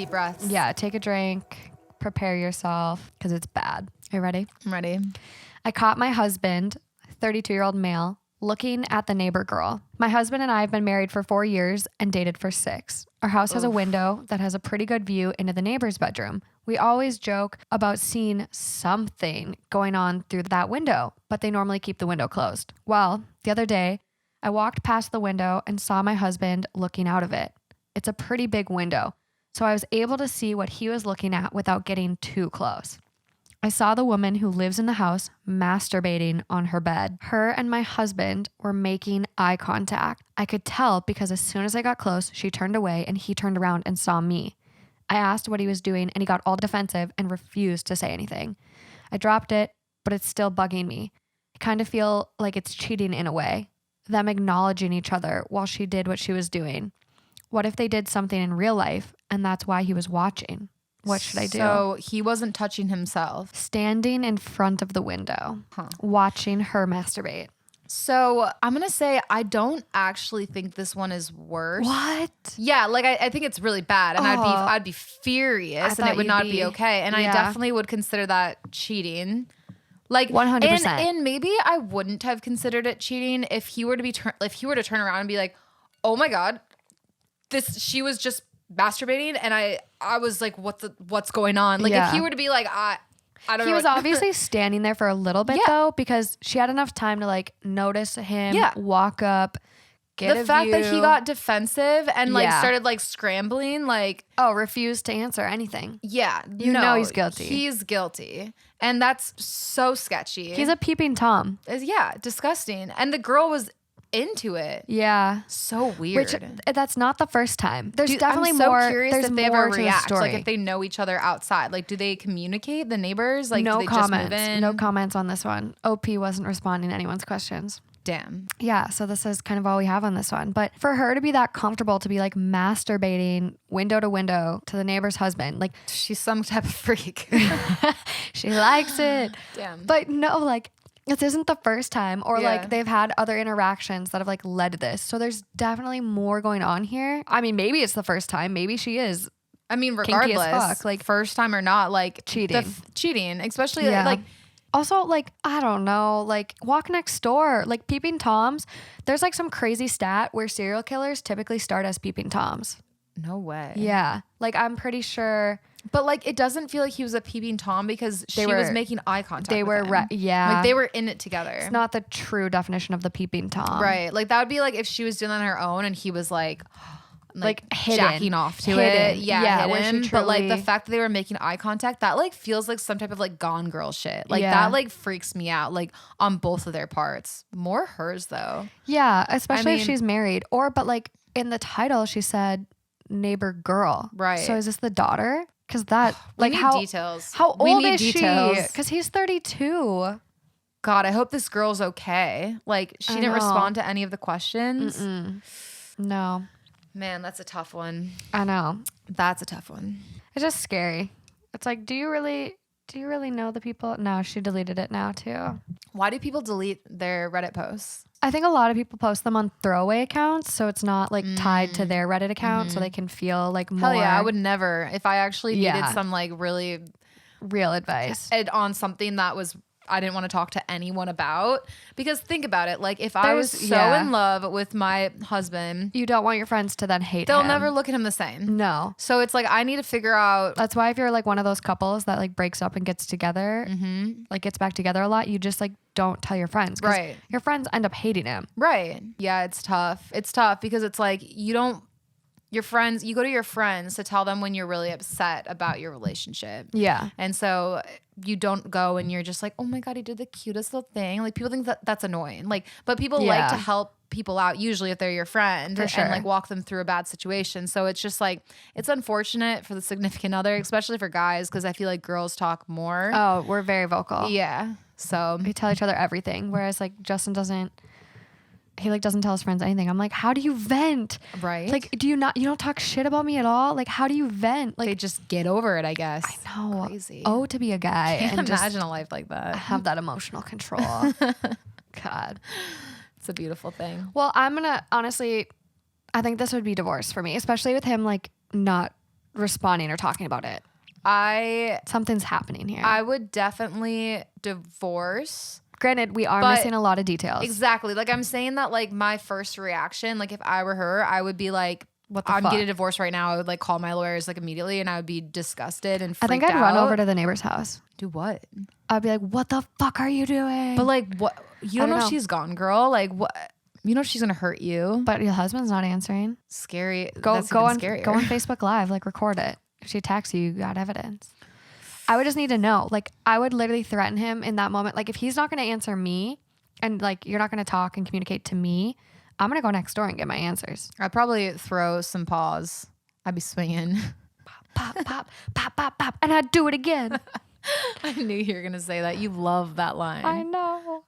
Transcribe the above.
deep breaths. Yeah, take a drink, prepare yourself, because it's bad. Are you ready? I'm ready. I caught my husband, 32-year-old male, looking at the neighbor girl. My husband and I have been married for 4 years and dated for 6. Our house has a window that has a pretty good view into the neighbor's bedroom. We always joke about seeing something going on through that window, but they normally keep the window closed. Well, the other day, I walked past the window and saw my husband looking out of it. It's a pretty big window, so I was able to see what he was looking at without getting too close. I saw the woman who lives in the house masturbating on her bed. Her and my husband were making eye contact. I could tell because as soon as I got close, she turned away and he turned around and saw me. I asked what he was doing and he got all defensive and refused to say anything. I dropped it, but it's still bugging me. I kind of feel like it's cheating in a way, them acknowledging each other while she did what she was doing. What if they did something in real life and that's why he was watching? What should I do? So he wasn't touching himself. Standing in front of the window, watching her masturbate. So I'm going to say I don't actually think this one is worse. What? Yeah, like I think it's really bad and I'd be furious and it would not be okay. And I definitely would consider that cheating. Like 100%. And maybe I wouldn't have considered it cheating if he were to turn around and be like, "Oh my God, she was just masturbating," and I was like, what's going on? Like if he were to be like, I don't know. He was obviously standing there for a little bit though, because she had enough time to like notice him, walk up, get the a fact view. that he got defensive and like started like scrambling, like refused to answer anything. Yeah, you know he's guilty. He's guilty, and that's so sketchy. He's a peeping Tom. Disgusting. And the girl was into it. Yeah, so weird. Which that's not the first time. There's definitely I'm so more. curious there's if they more ever to react, the story. like if they know each other outside. Like, do they communicate, the neighbors? Like, no do they comments. just move in? No comments on this one. OP wasn't responding to anyone's questions. Damn. Yeah, so this is kind of all we have on this one. But for her to be that comfortable to be like masturbating window to window to the neighbor's husband, like she's some type of freak. She likes it. Damn. But no, like this isn't the first time, or like they've had other interactions that have like led to this. So there's definitely more going on here. I mean, maybe it's the first time. Maybe she is. I mean, kinky as regardless, fuck. Like first time or not, like cheating, cheating, especially like. Also, like, I don't know, like walk next door, like peeping Toms. There's like some crazy stat where serial killers typically start as peeping Toms. No way. Yeah. Like I'm pretty sure. But like it doesn't feel like he was a peeping Tom because she was making eye contact. They were, like they were in it together. It's not the true definition of the peeping Tom. Right. Like that would be like if she was doing it on her own and he was like hidden. jacking off to it. Yeah, hidden. But like the fact that they were making eye contact, that like feels like some type of like Gone Girl shit. Like that like freaks me out, like on both of their parts. More hers though. Yeah, especially if she's married. But like in the title she said neighbor girl. Right. So is this the daughter? Because that like details. How old is she? Because he's 32. God, I hope this girl's okay. Like she didn't respond to any of the questions. No. Man, that's a tough one. I know. That's a tough one. It's just scary. It's like, do you really know the people? No, she deleted it now too. Why do people delete their Reddit posts? I think a lot of people post them on throwaway accounts, so it's not like tied to their Reddit account, so they can feel like more. Hell yeah, I would never. If I actually needed some like really real advice on something that was I didn't want to talk to anyone about, because think about it, like if I was so in love with my husband, you don't want your friends to then hate him. They'll never look at him the same. No. So it's like I need to figure out. That's why if you're like one of those couples that like breaks up and gets together, like gets back together a lot, you just like don't tell your friends. Right. Your friends end up hating him. Right. Yeah, it's tough. It's tough because it's like you go to your friends to tell them when you're really upset about your relationship. Yeah. And so you don't go and you're just like, oh my God, he did the cutest little thing. Like people think that that's annoying. Like, but people like to help people out usually if they're your friend and like walk them through a bad situation. So it's just like, it's unfortunate for the significant other, especially for guys, because I feel like girls talk more. Oh, we're very vocal. Yeah. So we tell each other everything. Whereas like Justin doesn't tell his friends anything. I'm like, how do you vent? Right. Like, you don't talk shit about me at all? Like, how do you vent? Like, they just get over it, I guess. I know. Crazy. Oh, to be a guy. Can't and imagine a life like that. Have that emotional control. God. It's a beautiful thing. Well, honestly, I think this would be divorce for me, especially with him like not responding or talking about it. Something's happening here. I would definitely divorce. Granted, we are missing a lot of details. Exactly. Like I'm saying that like my first reaction, like if I were her, I would be like, I'm getting a divorce right now. I would like call my lawyers like immediately and I would be disgusted and freaked out. I think I'd run over to the neighbor's house. Do what? I'd be like, what the fuck are you doing? But like what? You don't know if she's gone, girl. Like what? You know she's gonna hurt you. But your husband's not answering. Scary. Go on Facebook Live, like record it. If she attacks you, you got evidence. I would just need to know. Like I would literally threaten him in that moment. Like if he's not gonna answer me and like you're not gonna talk and communicate to me, I'm gonna go next door and get my answers. I'd probably throw some paws. I'd be swinging. Pop, pop, pop, pop, pop, pop, and I'd do it again. I knew you were gonna say that. You love that line. I know.